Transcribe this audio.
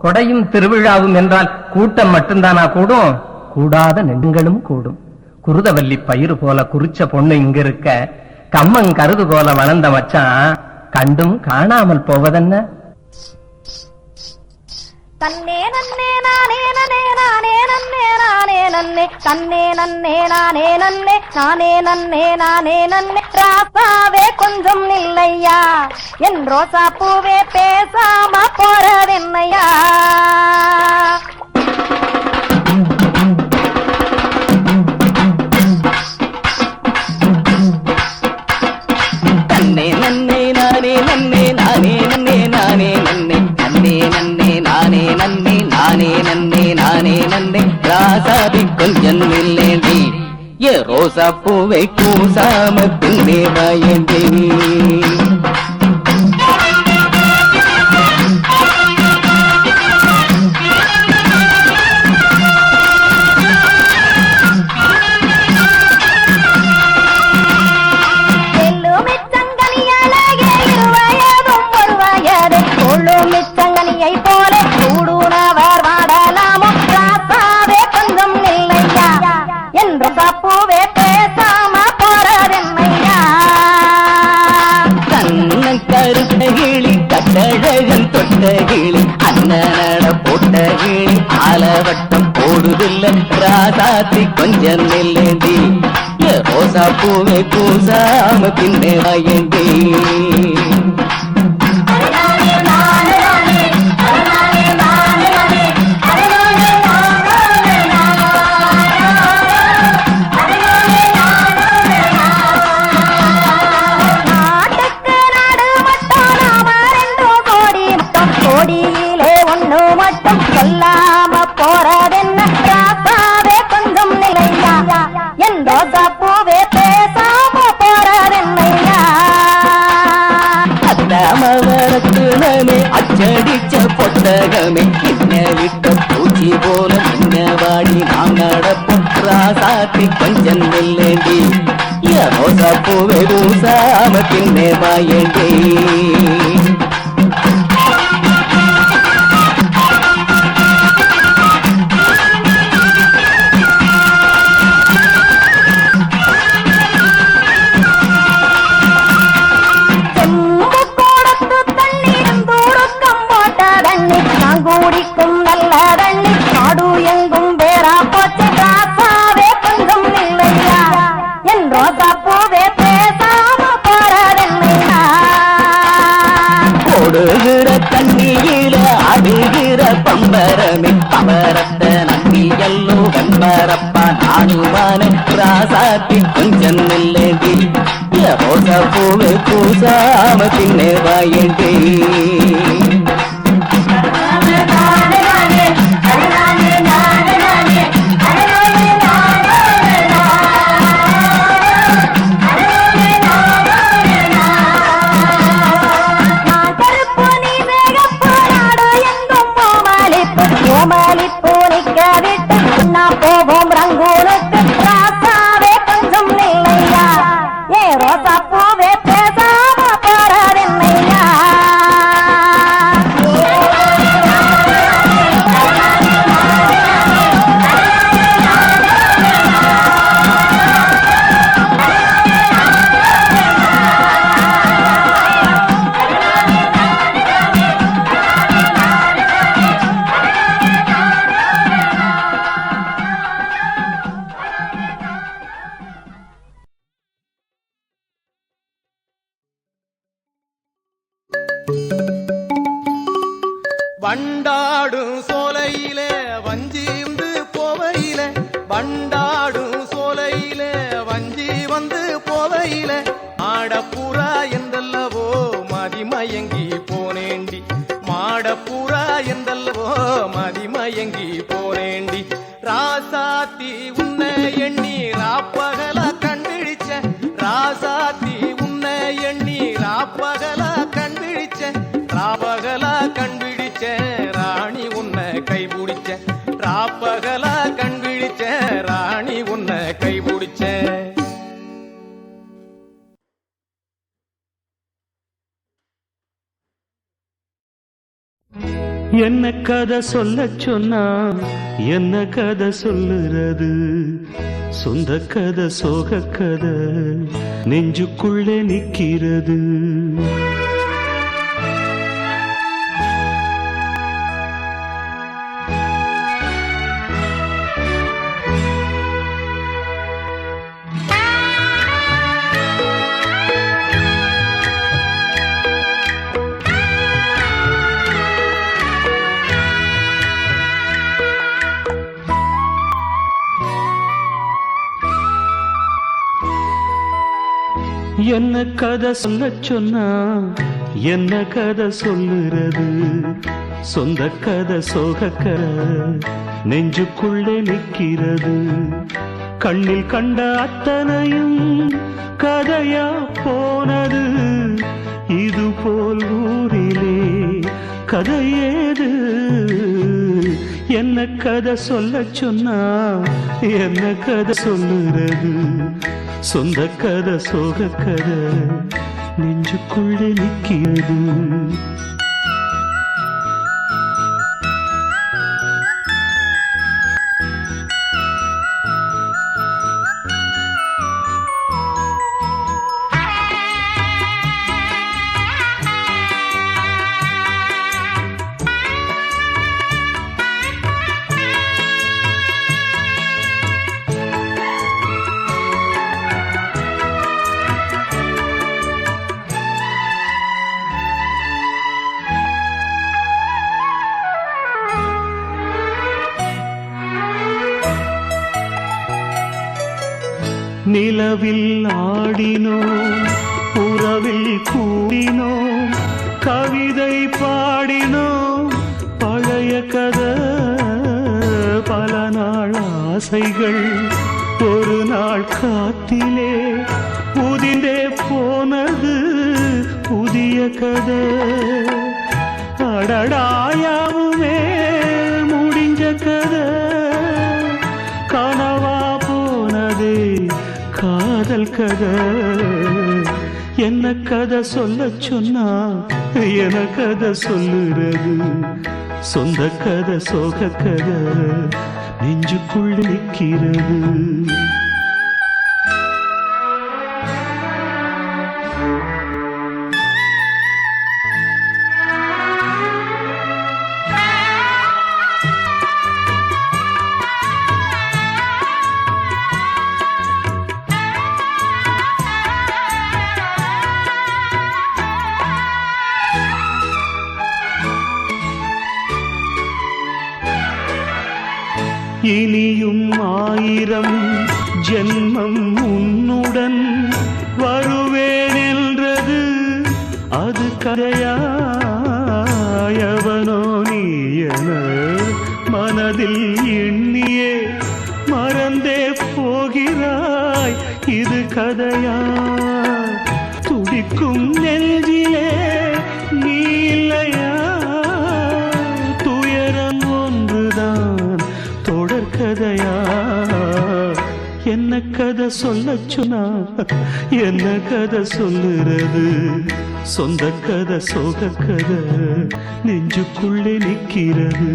கொடையும் திருவிழாவும் என்றால் கூட்டம் மட்டும்தானா கூடும்? கூடாத நெடுங்களும் கூடும். குருதவல்லி பயிறு போல குறிச்ச பொண்ணு இங்க இருக்க, கம்மங் கருது போல வளர்ந்த மச்சான் கண்டும் காணாமல் போவதென்ன? தன்னே நன்னே நானே நன்னே நானே நன்னே நானே நன்னே தன்னே நன்னே நானே நன்னே நானே நன்னே நானே நன்னே ராசாவே கொஞ்சம் இல்லையா, என் ரோசா பூவே பேசாம போறதென்னையா? தன்னே நன்னே நானே நன்னே நானே நன்னே நானே நன்னே நன்னே நன்னே நானே நன்னே நானே நன்னே நானே நன்னே ராசாதி கொஞ்சம் இல்லேண்டி, ஏ ரோசா பூவை கூசாம பின்னே வாயேண்டி. கட்டழகன் தொட்டகிளி அண்ணனட போட்டகிளி ஆலவட்டம் போடுதில்ல ராசாத்தி கொஞ்சம் நெல்லேண்டி, ரோசா பூவை பூசாம பின்னே வாயேண்டி. அச்சடிச்ச பொட்டகமே என்ன விட்ட பூச்சி போல நின்னவாடி நாம் நடப்போம் ராசாத்தி கொஞ்சம் நெல்லேண்டி, ரோசா பூவை பூசாம பின்னே வாயேண்டி. கூடிக்கும் நல்ல தண்ணி நாடு எங்கும் வேறா போச்சு ராசாவே கொஞ்சம் இல்லையா, என் ரோசா பூவே பேசாம போறதென்னையா? ஓடுகிற தண்ணியில ஆடுகிற பம்பரமே பம்பரத்த நம்பி எல்லோ வெம்பரப்பா நானுமான ராசாத்தி கொஞ்சம் இல்லேண்டி, ரோசா பூவை பூசாம பின்னே வாயேண்டி. போவோம் ரங்கூனுக்கு ராசாவே கொஞ்சம் இல்லையா, ஏ ரோசா பூவே பேசாம போறதென்னையா? வண்டாடும் சோலையிலே வஞ்சி வந்து போவையிலே, வண்டாடும் சோலையிலே வஞ்சி வந்து போவையிலே, மாடப்புறா என்றல்லவோ மதிமயங்கி போனேண்டி, மாடப்புறா என்றல்லவோ மதிமயங்கி போனேண்டி, ராசாத்தி உன்னை எண்ணி ராப்பகல கண்பிடிச்ச, ராசாத்தி உன்னை எண்ணி ராப்பகல கண்பிடிச்ச, ராப்பகல கண்பிடிச்ச ராணி உன்னை கைபிடிச்ச, ராப்பகல கண்பிடிச்ச ராணி உன்னை கைபிடிச்ச. என்ன கதை சொல்ல சொன்னா என்ன கதை சொல்லுறது சொந்த கதை சோக கதை நெஞ்சுக்குள்ளே நிக்கிறது என்ன கதை சொல்ல சொன்னா என்ன கதை சொல்லுறது சொந்த கதை சோக கதை நெஞ்சுக்குள்ளே நிக்கிறது கண்ணில் கண்ட அத்தனையும் கதையா போனது இது போல் ஊரிலே கதையேது என்ன கதை சொல்ல சொன்னா என்ன கதை சொல்லுறது சொந்த கதை சோக கதை நெஞ்சுக்குள்ளே நிக்கிறது நிலவில் ஆடினோம் உறவில் கூடினோம் கவிதை பாடினோம் பழைய கதை பல நாள் ஆசைகள் ஒரு நாள் காத்திலே உதிர்ந்தே போனது புதிய கதை அடடாயாவுமே முடிஞ்ச கதை கனவா போனதே காதல் கதை என்ன கதை சொல்ல சொன்னா என கதை சொல்லுறது சொந்த கதை சோக கதை நெஞ்சுக்குள் நிற்கிறது இனியும் 1000 ஜென்மம் உன்னுடன் வருவேன் என்றது அது கதையா எவனோ நீ என மனதில் எண்ணியே மறந்தே போகிறாய் இது கதையா துடிக்கும் நெஞ்சிலே நீ இல்லையா துயரம் ஒன்றுதான் தொடர்கதையா என்ன கதை சொல்ல சொன்னா என்ன கதை சொல்லுறது சொந்த கதை சோக கதை நெஞ்சுக்குள்ளே நிற்கிறது